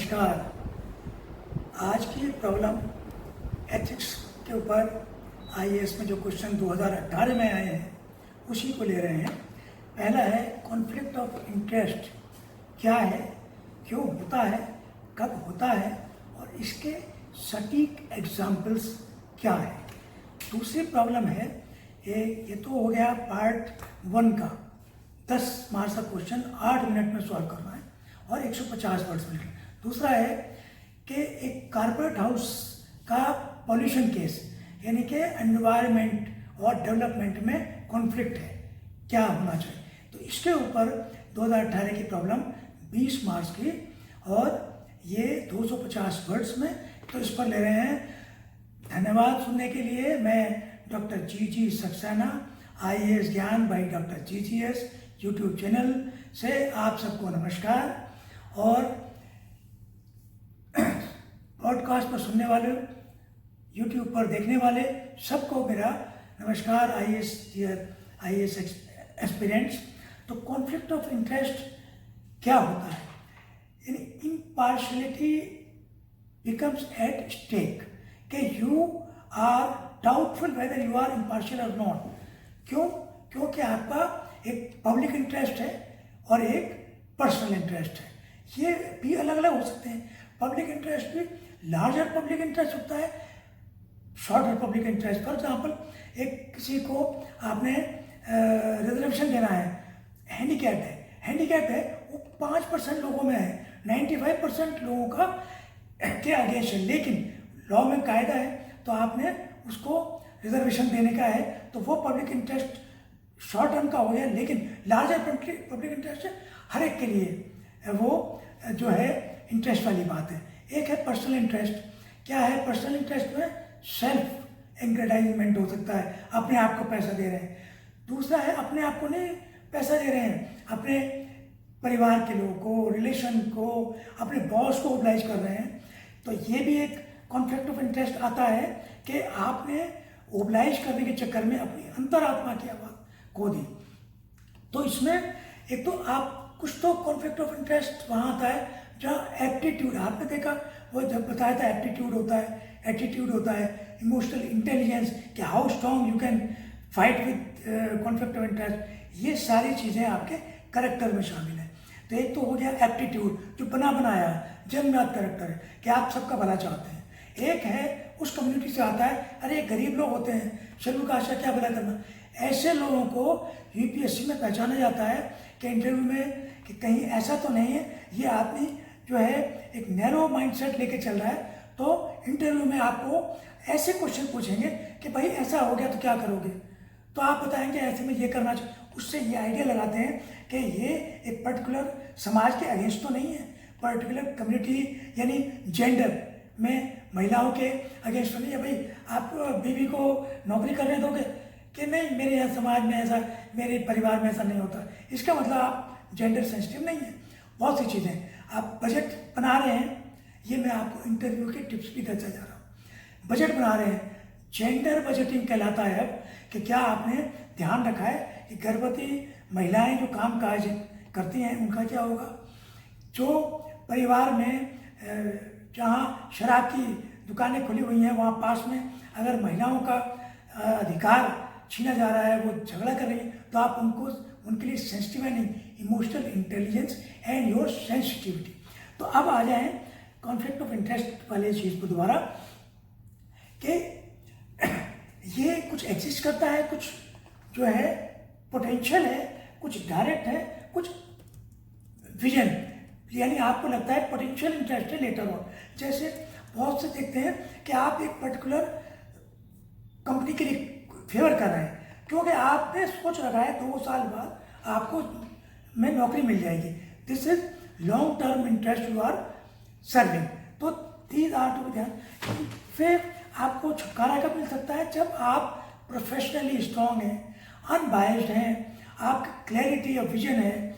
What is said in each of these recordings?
नमस्कार। आज की प्रॉब्लम एथिक्स के ऊपर आईएएस में जो क्वेश्चन 2018 में आए हैं उसी को ले रहे हैं। पहला है कॉन्फ्लिक्ट ऑफ इंटरेस्ट क्या है, क्यों होता है, कब होता है और इसके सटीक एग्जाम्पल्स क्या है। दूसरी प्रॉब्लम है ये तो हो गया पार्ट 1 का 10 मार्क्स का क्वेश्चन 8 मिनट में सॉल्व करना है और 150 वर्ड्स में। दूसरा है कि एक कॉर्पोरेट हाउस का पॉल्यूशन केस यानी कि एनवायरनमेंट और डेवलपमेंट में कॉन्फ्लिक्ट है, क्या होना चाहिए। तो इसके ऊपर 2018 की प्रॉब्लम 20 मार्क्स की और ये 250 वर्ड्स में, तो इस पर ले रहे हैं। धन्यवाद सुनने के लिए। मैं डॉक्टर जी सक्सेना, आईएएस ज्ञान by doctor GGS YouTube channel से आप सबको नमस्कार। और पॉडकास्ट पर सुनने वाले, यूट्यूब पर देखने वाले सबको मेरा नमस्कार। IAS aspirants. तो कॉन्फ्लिक्ट ऑफ इंटरेस्ट क्या होता है, यानी इम्पार्शलिटी बिकम्स एट स्टेक कि you are doubtful whether you are impartial और नॉट। क्यों? क्योंकि आपका एक पब्लिक इंटरेस्ट है और एक पर्सनल इंटरेस्ट है। ये भी अलग अलग हो सकते हैं। पब्लिक इंटरेस्ट भी लार्जर पब्लिक इंटरेस्ट होता है, shorter public interest. For example, एक किसी को आपने रिजर्वेशन देना है, हैंडीकैप है, वो 5% लोगों में है, 95% लोगों का के अगेंस्ट है, लेकिन लॉ में कायदा है तो आपने उसको रिजर्वेशन देने का है, तो वो पब्लिक इंटरेस्ट शॉर्ट टर्म का हो गया। लेकिन लार्जर पब्लिक इंटरेस्ट है हर एक के लिए, वो जो है इंटरेस्ट वाली बात है। एक है पर्सनल इंटरेस्ट। क्या है पर्सनल इंटरेस्ट में? सेल्फ एंग्रेडाइजमेंट हो सकता है, अपने आप को पैसा दे रहे हैं। दूसरा है अपने आप को नहीं पैसा दे रहे हैं, अपने परिवार के लोगों को, रिलेशन को, अपने बॉस को ओब्लाइज कर रहे हैं। तो ये भी एक कॉन्फ्लिक्ट ऑफ इंटरेस्ट आता है कि आपने ओब्लाइज करने के चक्कर में अपनी अंतरात्मा की आवाज़ खो दी। तो इसमें एक तो आप कुछ तो कॉन्फ्लिक्ट ऑफ इंटरेस्ट वहाँ आता है जहाँ एप्टीट्यूड, आपने देखा वो जब बताया था एप्टीट्यूड होता है, एटीट्यूड होता है, इमोशनल इंटेलिजेंस कि how strong you can fight with conflict of interest. ये सारी चीज़ें आपके करेक्टर में शामिल है। तो एक तो हो गया एप्टीट्यूड, जो बना बनाया जन्मजात करेक्टर है कि आप सबका भला चाहते हैं। एक है उस कम्युनिटी से आता है, अरे गरीब लोग होते हैं, शेड्यूल कास्ट का क्या भला करना। ऐसे लोगों को यूपीएससी में पहचाना जाता है कि इंटरव्यू में कि कहीं ऐसा तो नहीं है ये आदमी जो है एक नैरो माइंडसेट लेके चल रहा है। तो इंटरव्यू में आपको ऐसे क्वेश्चन पूछेंगे कि भाई ऐसा हो गया तो क्या करोगे, तो आप बताएंगे ऐसे में ये करना चाहिए। उससे ये आइडिया लगाते हैं कि ये एक पर्टिकुलर समाज के अगेंस्ट तो नहीं है, पर्टिकुलर कम्युनिटी यानी जेंडर में महिलाओं के अगेंस्ट तो नहीं है। भाई आप बीवी को नौकरी करने दोगे कि नहीं, मेरे यहाँ समाज में ऐसा, मेरे परिवार में ऐसा नहीं होता, इसका मतलब आप जेंडर सेंसिटिव नहीं है। बहुत सी चीज़ें आप बजट बना रहे हैं, ये मैं आपको इंटरव्यू के टिप्स भी देता जा रहा हूँ। बजट बना रहे हैं, जेंडर बजटिंग कहलाता है अब कि क्या आपने ध्यान रखा है कि गर्भवती महिलाएं जो काम काज करती हैं उनका क्या होगा। जो परिवार में जहाँ शराब की दुकानें खुली हुई हैं वहाँ पास में अगर महिलाओं का अधिकार छीना जा रहा है, वो झगड़ा कर रही है, तो आप उनके लिए सेंसिटिव है नहीं, emotional intelligence and your sensitivity. तो अब आ जाएं कॉन्फ्लिक्ट ऑफ इंटरेस्ट वाले चीज़ पर दोबारा कि ये कुछ एग्जिस्ट करता है, कुछ जो है पोटेंशियल है, कुछ डायरेक्ट है, कुछ विजन, यानी आपको लगता है पोटेंशियल इंटरेस्ट है लेटर ऑन। जैसे बहुत से देखते हैं कि आप एक पर्टिकुलर कंपनी के लिए फेवर कर रहे हैं क्योंकि आपने सोच रखा है 2 साल बाद आपको में नौकरी मिल जाएगी। This is long term interest you are serving. तो दीज आर टू ध्यान। फिर आपको छुटकारा कब मिल सकता है? जब आप प्रोफेशनली स्ट्रांग हैं, अनबायस्ड हैं, आपकी क्लैरिटी ऑफ विजन है,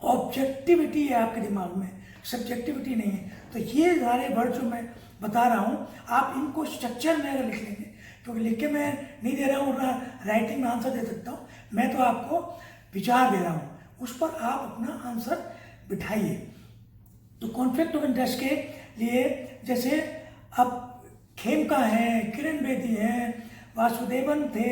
ऑब्जेक्टिविटी है आपके दिमाग में, सब्जेक्टिविटी नहीं है। तो ये सारे वर्ड जो मैं बता रहा हूँ आप इनको स्ट्रक्चर में अगर लिख लेंगे, क्योंकि लिख के मैं नहीं दे रहा हूँ राइटिंग में आंसर दे सकता हूँ, मैं तो आपको विचार दे रहा हूँ, उस पर आप अपना आंसर बिठाइए। तो कॉन्फ्लिक्ट ऑफ इंटरेस्ट के लिए जैसे अब खेमका हैं, किरण बेदी हैं, वासुदेवन थे,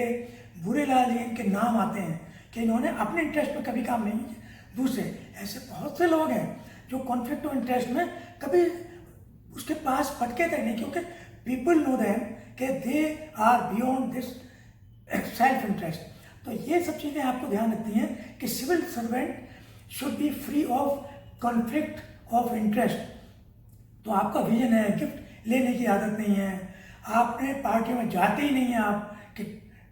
भूरेलाल जी, इनके नाम आते हैं कि इन्होंने अपने इंटरेस्ट में कभी काम नहीं किया। दूसरे ऐसे बहुत से लोग हैं जो कॉन्फ्लिक्ट ऑफ इंटरेस्ट में कभी उसके पास फटके तक नहीं, क्योंकि पीपल नो दैम कि they are beyond this self interest. तो ये सब चीज़ें आपको ध्यान रखती हैं कि civil servant should be free of conflict of interest. तो आपका विजन है, गिफ्ट लेने की आदत नहीं है, आपने पार्टियों में जाते ही नहीं हैं आप कि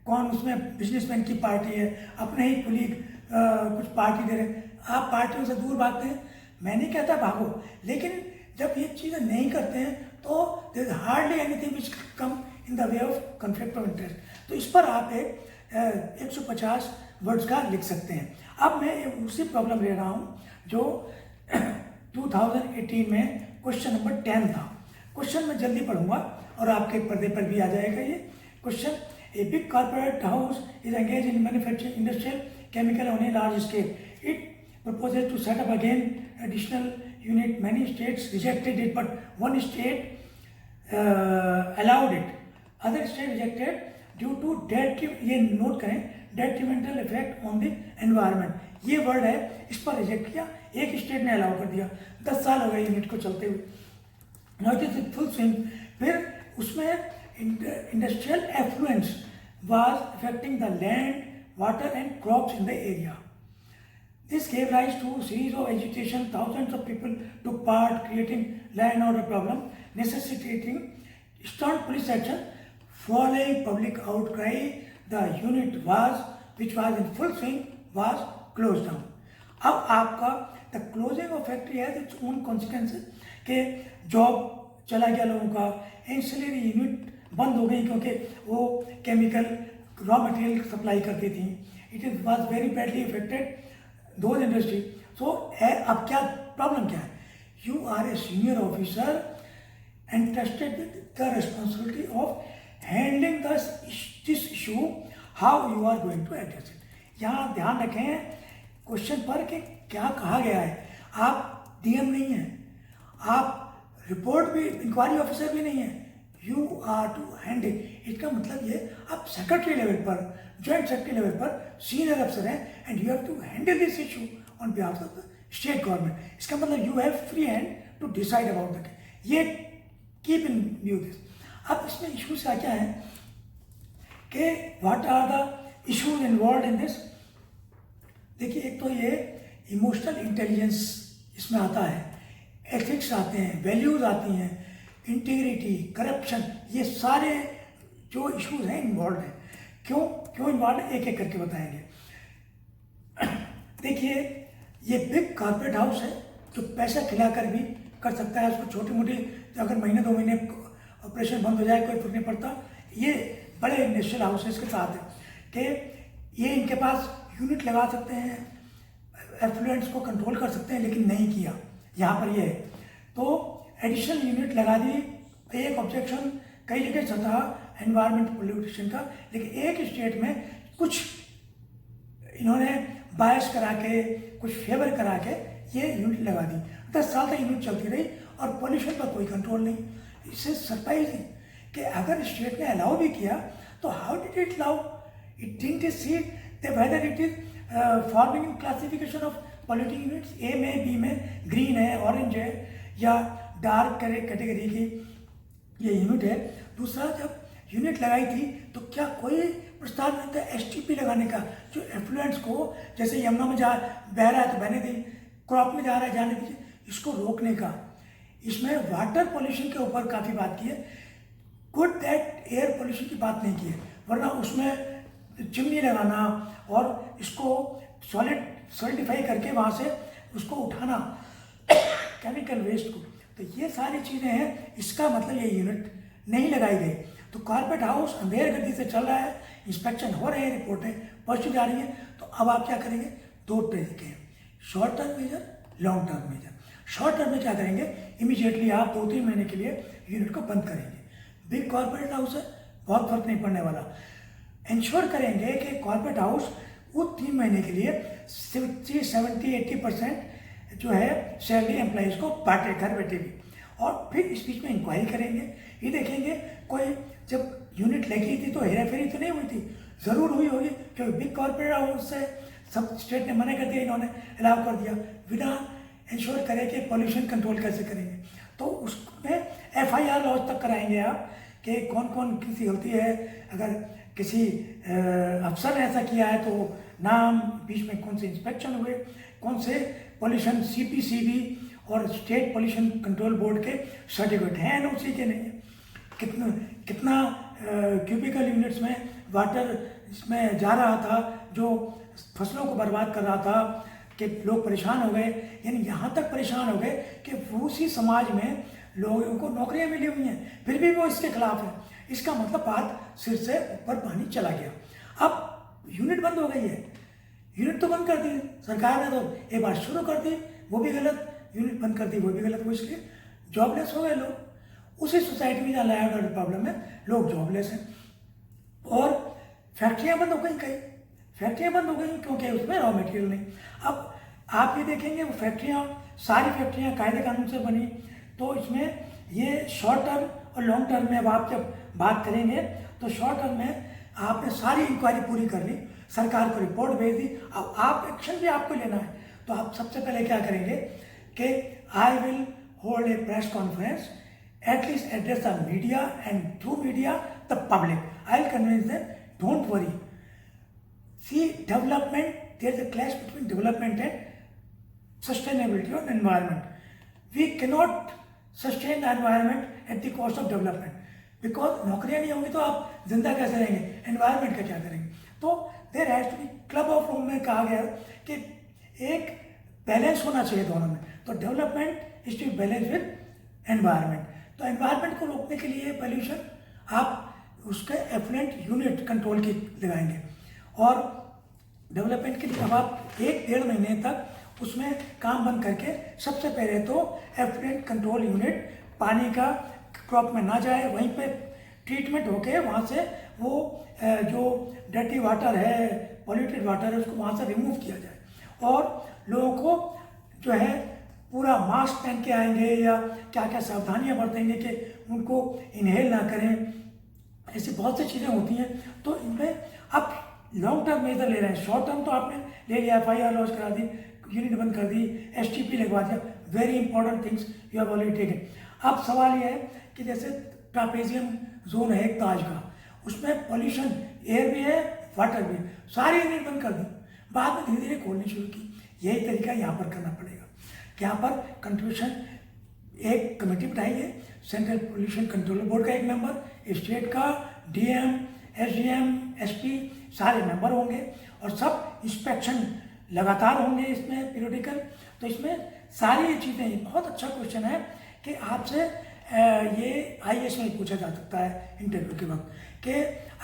कौन उसमें बिजनेसमैन की पार्टी है, अपने ही कुलीग कुछ पार्टी दे रहे, आप पार्टियों से दूर भागते हैं। मैं नहीं कहता भागो, लेकिन जब ये चीज़ें नहीं करते हैं तो there is hardly anything which come in the way of conflict of interest. तो इस पर आप एक 150 वर्ड्स का लिख सकते हैं। अब मैं उसी प्रॉब्लम ले रहा हूँ जो 2018 में क्वेश्चन नंबर 10 था। क्वेश्चन मैं जल्दी पढ़ूंगा और आपके पर्दे पर भी आ जाएगा ये question. A big corporate house is engage in manufacturing industrial chemical on a large scale. It proposes to set up again additional unit. Many states rejected it, but one state allowed it. Other state rejected due to ये note करें, detrimental effect on the environment. ये word है, इस पर reject किया, एक state ने allow कर दिया। 10 साल हो गए यूनिट को चलते हुए, नॉट इज फुल स्विंग। फिर उसमें industrial affluence was affecting the land, water and crops in the area. This gave rise to a series of agitation. Thousands of people took part, creating law and order problem, necessitating stern police action. Following public outcry, the unit which was in full swing, was closed down. अब आपका the closing of factory has its own consequences कि job चला गया लोगों का, ancillary unit बंद हो गई क्योंकि वो केमिकल रॉ मटेरियल सप्लाई करती थी. It was very badly affected those industry. So अब क्या प्रॉब्लम क्या है? You are a senior officer entrusted with the responsibility of handling this issue. How you are going to address it? यहाँ ध्यान रखें question पर कि क्या कहा गया है. आप डीएम नहीं हैं, आप रिपोर्ट भी इंक्वायरी ऑफिसर भी नहीं हैं. You are to handle. इसका मतलब ये आप सेक्रेटरी लेवल पर, जॉइंट सेक्रेटरी लेवल पर सीनियर अफसर हैं and you have to handle this issue on behalf of the state government. इसका मतलब you have free hand to decide about the case. ये कीप इन व्यू दिस. अब इसमें issues क्या है कि what are the issues involve in this. देखिए, एक तो ये इमोशनल इंटेलिजेंस इसमें आता है, एथिक्स आते हैं, वैल्यूज आती हैं, इंटीग्रिटी, करप्शन, ये सारे जो इश्यूज हैं इन्वॉल्व हैं. क्यों इन्वॉल्व है, एक एक करके बताएंगे. देखिए, ये बिग कॉर्पोरेट हाउस है जो पैसा खिलाकर भी कर सकता है. उसको छोटी मोटी अगर महीने 2 महीने ऑपरेशन बंद हो जाए कोई फर्क नहीं पड़ता. ये बड़े इंडस्ट्रियल हाउसेस के साथ है कि ये इनके पास यूनिट लगा सकते हैं, एफ्लुएंट्स को कंट्रोल कर सकते हैं, लेकिन नहीं किया. यहाँ पर ये है तो एडिशनल यूनिट लगा दी. एक ऑब्जेक्शन कई जगह सता एनवायरमेंट पोल्यूशन का, लेकिन एक स्टेट में कुछ इन्होंने बायस करा के, कुछ फेवर करा के ये यूनिट लगा दी. 10 साल तक यूनिट चलती रही और पोल्यूशन पर कोई कंट्रोल नहीं. इससे सरप्राइजिंग कि अगर स्टेट ने अलाउ भी किया तो how did it allow. It didn't see whether it is forming classification of polluting units. A में, बी में, ग्रीन है, ऑरेंज है या डार्क कैटेगरी की ये यूनिट है. दूसरा, जब यूनिट लगाई थी तो क्या कोई प्रस्ताव नहीं था एसटीपी लगाने का, जो एफ्लुएंट्स को, जैसे यमुना में बह रहा है तो बहने दी, क्रॉप में जा रहा है जाने दीजिए, इसको रोकने का. इसमें वाटर पोल्यूशन के ऊपर काफ़ी बात की है. गुड दैट एयर पोल्यूशन की बात नहीं की है, वरना उसमें चिमनी लगाना और इसको सॉलिडिफाई करके वहाँ से उसको उठाना केमिकल वेस्ट को, तो ये सारी चीज़ें हैं. इसका मतलब ये यूनिट नहीं लगाई गई. तो कॉर्पोरेट हाउस अंधेर गति से चल रहा है, इंस्पेक्शन हो रहे हैं, रिपोर्टें पहुँच जा रही हैं. तो अब आप क्या करेंगे, 2 तरीके हैं, short term measure, long term measure. Short term में क्या करेंगे, इमीडिएटली आप 2-3 महीने के लिए यूनिट को बंद करेंगे. बिग कॉर्पोरेट हाउस है, बहुत फर्क नहीं पड़ने वाला. इंश्योर करेंगे कि कॉर्पोरेट हाउस वो 3 महीने के लिए 70-80% जो है सैलरी एम्प्लॉइज़ को बांटे घर बैठे भी, और फिर इस बीच में इंक्वायरी करेंगे, ये देखेंगे कोई जब यूनिट लगी थी तो हेरा फेरी तो नहीं हुई थी, ज़रूर हुई होगी क्योंकि बिग कॉर्पोरेट हाउस से सब स्टेट ने मना कर दिया, इन्होंने अलाउ कर दिया, बिना इंश्योर करे कि पॉल्यूशन कंट्रोल कैसे करेंगे। तो उसमें FIR लॉज तक कराएंगे आप कि कौन कौन किसी गलती है, अगर किसी अफसर ने ऐसा किया है तो नाम, बीच में कौन से इंस्पेक्शन हुए, कौन से पॉल्यूशन CPCB और स्टेट पॉल्यूशन कंट्रोल बोर्ड के सर्टिफिकेट हैं NOC के नहीं है, कितना क्यूबिकल यूनिट्स में वाटर इसमें जा रहा था जो फसलों को बर्बाद कर रहा था कि लोग परेशान हो गए, यानी यहाँ तक परेशान हो गए कि उसी समाज में लोगों को नौकरियाँ मिली हुई हैं, फिर भी वो इसके खिलाफ है। इसका मतलब बात सिर से ऊपर पानी चला गया। अब यूनिट बंद हो गई है, यूनिट तो बंद कर दी सरकार ने, तो एक बार शुरू कर दी वो भी गलत, यूनिट बंद कर दी वो भी गलत, वो इसलिए जॉबलेस हो गए लोग। उसी सोसाइटी में जहाँ लैंड ऑर्डर प्रॉब्लम है, लोग जॉबलेस हैं। और फैक्ट्रियाँ बंद हो गई, कई फैक्ट्रियाँ बंद हो गई क्योंकि उसमें रॉ मटेरियल नहीं। अब आप ये देखेंगे वो फैक्ट्रियाँ, सारी फैक्ट्रियाँ कायदे कानून से बनी, तो इसमें ये शॉर्ट टर्म और लॉन्ग टर्म में अब आप जब बात करेंगे तो शॉर्ट टर्म में आपने सारी इंक्वायरी पूरी कर ली, सरकार को रिपोर्ट भेज दी, अब आप एक्शन भी आपको लेना है। तो आप सबसे पहले क्या करेंगे कि I will hold a press conference, at least address the media and through media the public, I will convince them, don't worry, see development, there is a clash between development and sustainability और environment. We cannot sustain the environment at the cost of development. Because नौकरियाँ नहीं होंगी तो आप जिंदा कैसे रहेंगे, environment का क्या करेंगे। तो there has to be club of Rome में कहा गया कि एक बैलेंस होना चाहिए दोनों में, तो development is to balance with environment. तो एनवायरनमेंट को रोकने के लिए पॉल्यूशन आप उसके एफ्लुएंट यूनिट कंट्रोल की लगाएंगे, और डेवलपमेंट के लिए अब आप 1-1.5 महीने तक उसमें काम बंद करके सबसे पहले तो एफ्लुएंट कंट्रोल यूनिट पानी का क्रॉप में ना जाए, वहीं पे ट्रीटमेंट होके वहाँ से वो जो डर्टी वाटर है, पॉल्यूटेड वाटर है, उसको वहाँ से रिमूव किया जाए, और लोगों को जो है पूरा मास्क पहन के आएंगे या क्या क्या सावधानियाँ बरतेंगे कि उनको इनहेल ना करें, ऐसी बहुत सी चीज़ें होती हैं। तो इनमें अब लॉन्ग टर्म मेजर ले रहे हैं, शॉर्ट टर्म तो आपने ले लिया, FIR लॉन्च करा दी, यूनिट बंद कर दी, STP लगवा दिया, very important things you have already taken. अब सवाल ये है कि जैसे ट्रापेजियम जोन है एक ताज का, उसमें पॉल्यूशन एयर भी है, वाटर भी है, सारी यूनिट बंद कर दी, बाद में धीरे धीरे खोलनी शुरू की। यही तरीका यहाँ पर करना पड़ेगा कि यहाँ पर कंट्रीब्यूशन, एक कमेटी बनाई है, सेंट्रल पॉल्यूशन कंट्रोल बोर्ड का एक मेंबर, स्टेट का DM, SDM, SP सारे मेंबर होंगे, और सब इंस्पेक्शन लगातार होंगे इसमें पीरियडिकल। तो इसमें सारी ये चीज़ें, बहुत अच्छा क्वेश्चन है कि आपसे ये IAS में पूछा जा सकता है इंटरव्यू के वक्त कि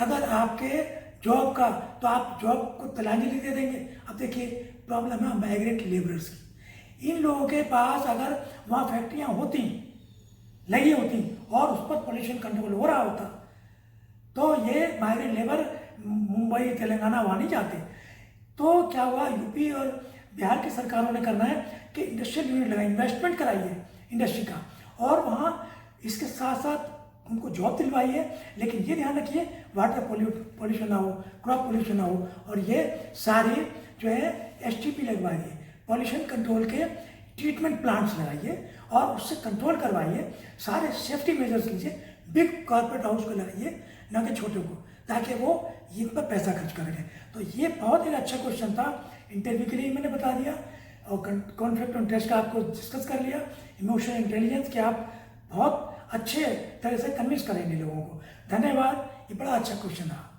अगर आपके जॉब का, तो आप जॉब को तलांजलि दे देंगे। अब देखिए प्रॉब्लम है माइग्रेंट लेबरर्स की, इन लोगों के पास अगर वहाँ फैक्ट्रियाँ होती, लगी होती और उस पर पॉल्यूशन कंट्रोल हो रहा होता, तो ये माइग्रेंट लेबर मुंबई तेलंगाना वहाँ नहीं जाते। तो क्या हुआ, यूपी और बिहार की सरकारों ने करना है कि इंडस्ट्रियल यूनिट लगाए, इन्वेस्टमेंट कराइए इंडस्ट्री का, और वहाँ इसके साथ साथ उनको जॉब दिलवाइए, लेकिन ये ध्यान रखिए वाटर पॉल्यूशन ना हो, क्रॉप पॉल्यूशन ना हो, और ये सारे जो है STP लगवाइए, पॉल्यूशन कंट्रोल के ट्रीटमेंट प्लांट्स लगाइए और उससे कंट्रोल करवाइए, सारे सेफ्टी मेजर्स लीजिए, बिग कॉर्पोरेट हाउस को लगाइए, ना कि छोटे को, ताकि वो इन पर पैसा खर्च करेंगे। तो ये बहुत ही अच्छा क्वेश्चन था, इंटरव्यू के लिए मैंने बता दिया, और कॉन्फ्लिक्ट ऑफ इंटरेस्ट का आपको डिस्कस कर लिया, इमोशनल इंटेलिजेंस कि आप बहुत अच्छे तरह से कन्विंस करेंगे लोगों को। धन्यवाद, ये बड़ा अच्छा क्वेश्चन था।